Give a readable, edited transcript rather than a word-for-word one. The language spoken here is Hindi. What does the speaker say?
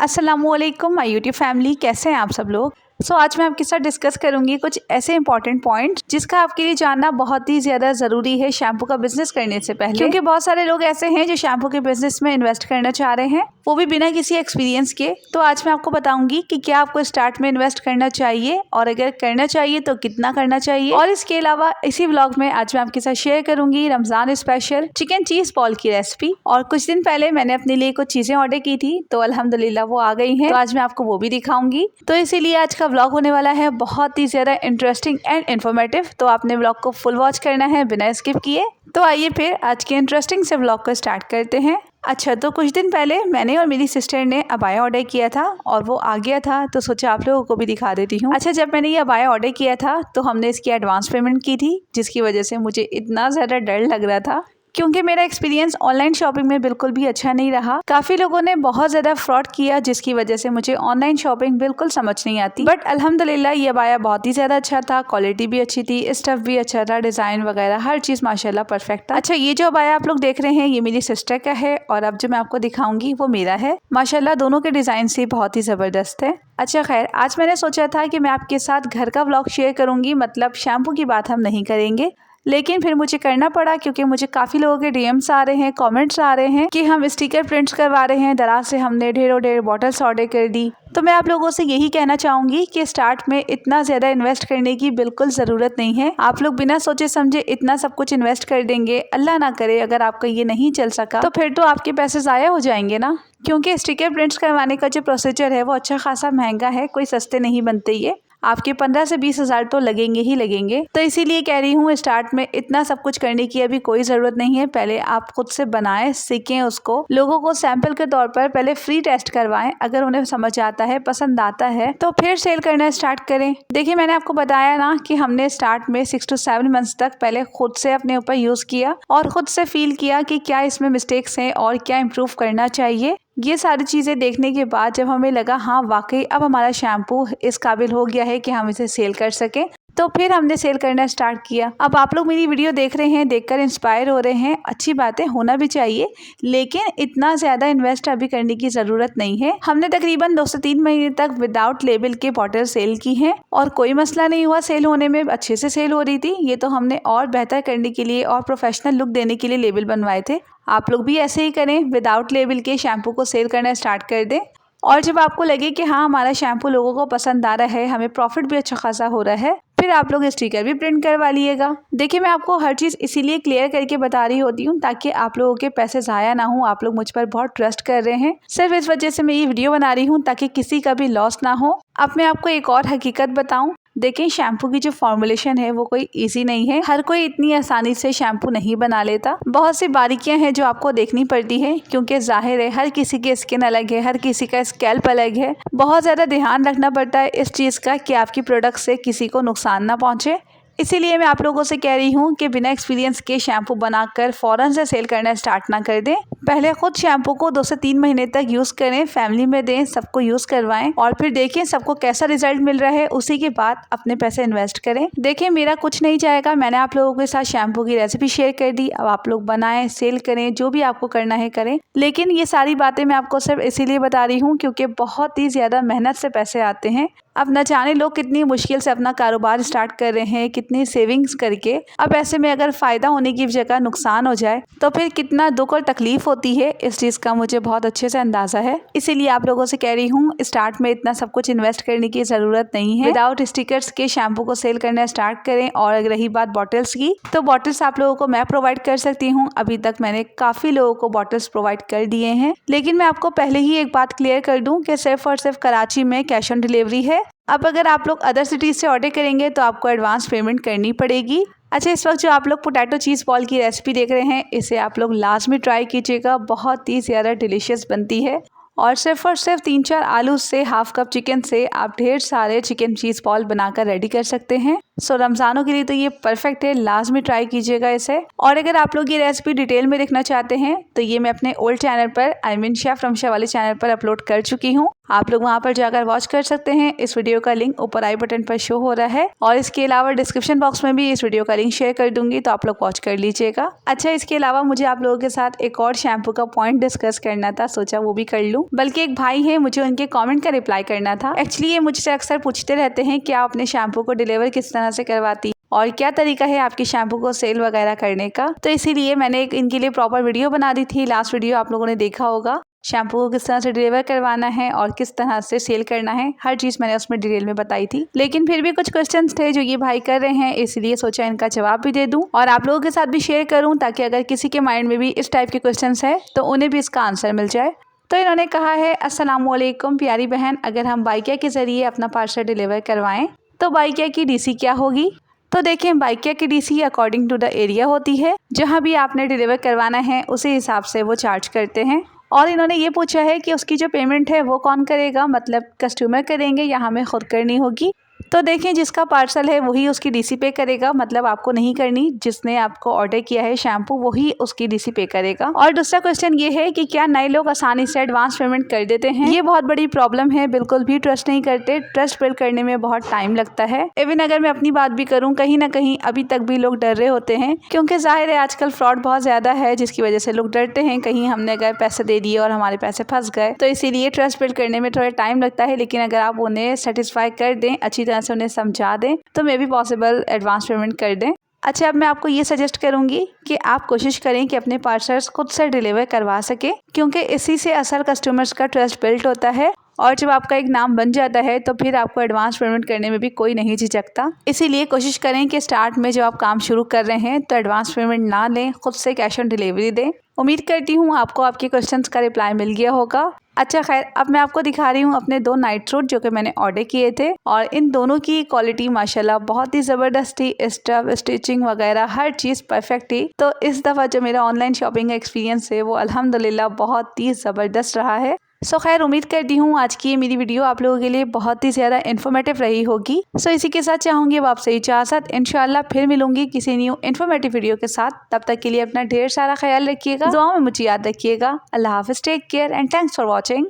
अस्सलामुअलैकुम माय यूट्यूब फैमिली, कैसे हैं आप सब लोग। आज मैं आपके साथ डिस्कस करूंगी कुछ ऐसे इंपॉर्टेंट पॉइंट्स जिसका आपके लिए जानना बहुत ही ज़्यादा ज़रूरी है शैम्पू का बिजनेस करने से पहले, क्योंकि बहुत सारे लोग ऐसे हैं जो शैम्पू के बिजनेस में इन्वेस्ट करना चाह रहे हैं, वो भी बिना किसी एक्सपीरियंस के। तो आज मैं आपको बताऊंगी कि क्या आपको स्टार्ट में इन्वेस्ट करना चाहिए और अगर करना चाहिए तो कितना करना चाहिए। और इसके अलावा इसी व्लॉग में आज मैं आपके साथ शेयर करूंगी Ramzan special chicken cheese ball की रेसिपी। और कुछ दिन पहले मैंने अपने लिए कुछ चीजें ऑर्डर की थी तो अल्हम्दुलिल्लाह वो आ गई हैं, तो आज मैं आपको वो भी दिखाऊंगी। तो इसीलिए आज का व्लॉग होने वाला है बहुत ही ज्यादा इंटरेस्टिंग एंड इन्फॉर्मेटिव, तो आपने व्लॉग को फुल वॉच करना है बिना स्किप किए। तो आइए फिर आज के इंटरेस्टिंग से व्लॉग को स्टार्ट करते हैं। अच्छा, तो कुछ दिन पहले मैंने और मेरी सिस्टर ने अबाया ऑर्डर किया था और वो आ गया था, तो सोचा आप लोगों को भी दिखा देती हूँ। अच्छा, जब मैंने ये अबाया ऑर्डर किया था तो हमने इसकी एडवांस पेमेंट की थी, जिसकी वजह से मुझे इतना ज़्यादा डर लग रहा था क्योंकि मेरा एक्सपीरियंस ऑनलाइन शॉपिंग में बिल्कुल भी अच्छा नहीं रहा। काफ़ी लोगों ने बहुत ज़्यादा फ्रॉड किया, जिसकी वजह से मुझे ऑनलाइन शॉपिंग बिल्कुल समझ नहीं आती। बट अल्हम्दुलिल्लाह ये अबाया बहुत ही ज़्यादा अच्छा था, क्वालिटी भी अच्छी थी, स्टफ भी अच्छा था, डिज़ाइन वगैरह हर चीज़ माशाल्लाह परफेक्ट था। अच्छा, ये जो अबाया आप लोग देख रहे हैं ये मेरी सिस्टर का है और अब जो मैं आपको दिखाऊंगी वो मेरा है। माशाल्लाह दोनों के डिज़ाइन से बहुत ही ज़बरदस्त है। अच्छा खैर, आज मैंने सोचा था कि मैं आपके साथ घर का व्लॉग शेयर करूंगी, मतलब शैम्पू की बात हम नहीं करेंगे, लेकिन फिर मुझे करना पड़ा क्योंकि मुझे काफ़ी लोगों के डीएम्स आ रहे हैं, कमेंट्स आ रहे हैं कि हम स्टिकर प्रिंट्स करवा रहे हैं। दराज से हमने ढेर बॉटल्स ऑर्डर कर दी। तो मैं आप लोगों से यही कहना चाहूँगी कि स्टार्ट में इतना ज़्यादा इन्वेस्ट करने की बिल्कुल ज़रूरत नहीं है। आप लोग बिना सोचे समझे इतना सब कुछ इन्वेस्ट कर देंगे, अल्लाह ना करे अगर आपका ये नहीं चल सका तो फिर तो आपके पैसे ज़ाया हो जाएंगे ना, क्योंकि स्टिकर प्रिंट्स करवाने का जो प्रोसीजर है वो अच्छा खासा महंगा है, कोई सस्ते नहीं बनते। ये आपके 15 से 20 हज़ार तो लगेंगे ही लगेंगे। तो इसीलिए कह रही हूँ स्टार्ट में इतना सब कुछ करने की अभी कोई ज़रूरत नहीं है। पहले आप खुद से बनाएं, सीखें, उसको लोगों को सैंपल के तौर पर पहले फ्री टेस्ट करवाएं। अगर उन्हें समझ आता है, पसंद आता है तो फिर सेल करना स्टार्ट करें। देखिए, मैंने आपको बताया ना कि हमने स्टार्ट में 6 to 7 मंथ्स तक पहले खुद से अपने ऊपर यूज़ किया और खुद से फील किया कि क्या इसमें मिस्टेक्स हैं और क्या इम्प्रूव करना चाहिए। ये सारी चीज़ें देखने के बाद जब हमें लगा हाँ वाकई अब हमारा शैम्पू इस काबिल हो गया है कि हम इसे सेल कर सकें, तो फिर हमने सेल करना स्टार्ट किया। अब आप लोग मेरी वीडियो देख रहे हैं, देखकर इंस्पायर हो रहे हैं, अच्छी बात है, होना भी चाहिए, लेकिन इतना ज़्यादा इन्वेस्ट अभी करने की ज़रूरत नहीं है। हमने तकरीबन 2 से 3 महीने तक विदाउट लेबल के बॉटल सेल की हैं और कोई मसला नहीं हुआ सेल होने में, अच्छे से सेल हो रही थी। ये तो हमने और बेहतर करने के लिए और प्रोफेशनल लुक देने के लिए लेबल बनवाए थे। आप लोग भी ऐसे ही करें, विदाउट लेबल के शैम्पू को सेल करना स्टार्ट कर दें। और जब आपको लगे कि हाँ हमारा शैम्पू लोगों को पसंद आ रहा है, हमें प्रॉफिट भी अच्छा खासा हो रहा है, फिर आप लोग स्टिकर भी प्रिंट करवा लिएगा। देखिए, मैं आपको हर चीज़ इसीलिए क्लियर करके बता रही होती हूँ ताकि आप लोगों के पैसे ज़ाया ना हो। आप लोग मुझ पर बहुत ट्रस्ट कर रहे हैं, सिर्फ इस वजह से मैं ये वीडियो बना रही हूँ ताकि किसी का भी लॉस ना हो। अब मैं आपको एक और हकीकत बताऊँ। देखें, शैम्पू की जो फॉर्मुलेशन है वो कोई इजी नहीं है, हर कोई इतनी आसानी से शैम्पू नहीं बना लेता। बहुत सी बारीकियां हैं जो आपको देखनी पड़ती है, क्योंकि जाहिर है हर किसी की स्किन अलग है, हर किसी का स्कैल्प अलग है। बहुत ज़्यादा ध्यान रखना पड़ता है इस चीज़ का कि आपकी प्रोडक्ट से किसी को नुकसान ना पहुँचे। इसीलिए मैं आप लोगों से कह रही हूँ कि बिना एक्सपीरियंस के शैम्पू बनाकर फ़ौरन से सेल करना स्टार्ट ना कर दें। पहले खुद शैम्पू को 2 से 3 महीने तक यूज़ करें, फैमिली में दें, सबको यूज़ करवाएं और फिर देखें सबको कैसा रिजल्ट मिल रहा है, उसी के बाद अपने पैसे इन्वेस्ट करें। देखें, मेरा कुछ नहीं जाएगा, मैंने आप लोगों के साथ शैम्पू की रेसिपी शेयर कर दी। अब आप लोग बनाएं, सेल करें, जो भी आपको करना है करें, लेकिन ये सारी बातें मैं आपको सिर्फ इसीलिए बता रही हूँ क्योंकि बहुत ही ज़्यादा मेहनत से पैसे आते हैं। अब न जाने लोग कितनी मुश्किल से अपना कारोबार स्टार्ट कर रहे हैं, कितनी सेविंग्स करके। अब ऐसे में अगर फ़ायदा होने की जगह नुकसान हो जाए तो फिर कितना दुख और तकलीफ होती है, इस चीज़ का मुझे बहुत अच्छे से अंदाज़ा है। इसीलिए आप लोगों से कह रही हूँ स्टार्ट में इतना सब कुछ इन्वेस्ट करने की ज़रूरत नहीं है। विदाउट स्टिकर्स के शैम्पू को सेल करना स्टार्ट करें। और अगर रही बात बॉटल्स की, तो बॉटल्स आप लोगों को मैं प्रोवाइड कर सकती हूँ। अभी तक मैंने काफ़ी लोगों को बॉटल्स प्रोवाइड कर दिए हैं, लेकिन मैं आपको पहले ही एक बात क्लियर कर दूँ कि सिर्फ और सिर्फ कराची में कैश ऑन डिलीवरी है। अब अगर आप लोग अदर सिटीज़ से ऑर्डर करेंगे तो आपको एडवांस पेमेंट करनी पड़ेगी। अच्छा, इस वक्त जो आप लोग पोटैटो चीज़ बॉल की रेसिपी देख रहे हैं, इसे आप लोग लाजमी ट्राई कीजिएगा, बहुत ही ज़्यादा डिलीशियस बनती है। और सिर्फ 3-4 आलू से, हाफ कप चिकन से आप ढेर सारे चिकन चीज़ बॉल बनाकर रेडी कर सकते हैं। रमज़ानों के लिए तो ये परफेक्ट है, लाजमी ट्राई कीजिएगा इसे। और अगर आप लोग ये रेसिपी डिटेल में देखना चाहते हैं तो ये मैं अपने ओल्ड चैनल पर शेफ रमशा वाले चैनल पर अपलोड कर चुकी हूँ, आप लोग वहाँ पर जाकर वॉच कर सकते हैं। इस वीडियो का लिंक ऊपर आई बटन पर शो हो रहा है और इसके अलावा डिस्क्रिप्शन बॉक्स में भी इस वीडियो का लिंक शेयर कर दूंगी, तो आप लोग वॉच कर लीजिएगा। अच्छा, इसके अलावा मुझे आप लोगों के साथ एक और शैम्पू का पॉइंट डिस्कस करना था, सोचा वो भी कर लूँ। बल्कि एक भाई है, मुझे उनके कमेंट का रिप्लाई करना था। एक्चुअली ये मुझसे अक्सर पूछते रहते हैं कि आप अपने शैम्पू को डिलीवर किस तरह से करवाती और क्या तरीका है आपके शैम्पू को सेल वगैरह करने का। तो इसीलिए मैंने इनके लिए प्रॉपर वीडियो बना दी थी। लास्ट वीडियो आप लोगों ने देखा होगा, शैम्पू को किस तरह से डिलीवर करवाना है और किस तरह से सेल करना है, हर चीज़ मैंने उसमें डिटेल में बताई थी। लेकिन फिर भी कुछ क्वेश्चंस थे जो ये भाई कर रहे हैं, इसलिए सोचा इनका जवाब भी दे दूं और आप लोगों के साथ भी शेयर करूं, ताकि अगर किसी के माइंड में भी इस टाइप के क्वेश्चंस है तो उन्हें भी इसका आंसर मिल जाए। तो इन्होंने कहा है, अस्सलामुअलैकुम प्यारी बहन, अगर हम बाइकिया के ज़रिए अपना पार्सल डिलीवर करवाएं तो बाइकिया की डीसी क्या होगी। तो देखें, बाइकिया की DC according to the area होती है, जहाँ भी आपने डिलीवर करवाना है उसी हिसाब से वो चार्ज करते हैं। और इन्होंने ये पूछा है कि उसकी जो पेमेंट है वो कौन करेगा, मतलब कस्टमर करेंगे या हमें खुद करनी होगी। तो देखें, जिसका पार्सल है वही उसकी डीसी पे करेगा, मतलब आपको नहीं करनी। जिसने आपको ऑर्डर किया है शैम्पू वही उसकी डीसी पे करेगा। और दूसरा क्वेश्चन ये है कि क्या नए लोग आसानी से एडवांस पेमेंट कर देते हैं। ये बहुत बड़ी प्रॉब्लम है, बिल्कुल भी ट्रस्ट नहीं करते। ट्रस्ट बिल्ड करने में बहुत टाइम लगता है। इवन अगर मैं अपनी बात भी करूँ, कहीं ना कहीं अभी तक भी लोग डर रहे होते हैं, क्योंकि जाहिर है आजकल फ्रॉड बहुत ज़्यादा है, जिसकी वजह से लोग डरते हैं कहीं हमने अगर पैसे दे दिए और हमारे पैसे फंस गए। तो इसीलिए ट्रस्ट बिल्ड करने में थोड़ा टाइम लगता है। लेकिन अगर आप उन्हें सेटिस्फाई कर दें, अच्छी तरह से उन्हें समझा दें, तो मे भी पॉसिबल एडवांस पेमेंट कर दें। अच्छा, अब मैं आपको ये सजेस्ट करूंगी कि आप कोशिश करें कि अपने पार्सल्स खुद से डिलीवर करवा सकें, क्योंकि इसी से असल कस्टमर्स का ट्रस्ट बिल्ड होता है। और जब आपका एक नाम बन जाता है तो फिर आपको एडवांस पेमेंट करने में भी कोई नहीं झिझकता। इसीलिए कोशिश करें कि स्टार्ट में जब आप काम शुरू कर रहे हैं तो एडवांस पेमेंट ना लें, खुद से कैश ऑन डिलीवरी दें। उम्मीद करती हूँ आपको आपके क्वेश्चंस का रिप्लाई मिल गया होगा। अच्छा खैर, अब मैं आपको दिखा रही हूँ अपने 2 नाइट सूट जो कि मैंने ऑर्डर किए थे, और इन दोनों की क्वालिटी माशाल्लाह बहुत ही ज़बरदस्त थी। स्टफ, स्टिचिंग वगैरह हर चीज़ परफेक्ट थी। तो इस दफ़ा जो मेरा ऑनलाइन शॉपिंग का एक्सपीरियंस है वो अल्हम्दुलिल्लाह बहुत ही ज़बरदस्त रहा है। सो खैर, उम्मीद करती हूँ आज की ये मेरी वीडियो आप लोगों के लिए बहुत ही ज़्यादा इन्फॉर्मेटिव रही होगी। सो इसी के साथ चाहूँगी अब आपसे इजाज़त। इंशाल्लाह फिर मिलूंगी किसी न्यू इन्फॉर्मेटिव वीडियो के साथ। तब तक के लिए अपना ढेर सारा ख्याल रखिएगा, दुआ में मुझे याद रखिएगा। अल्लाह हाफ़िज़, take care and thanks for watching.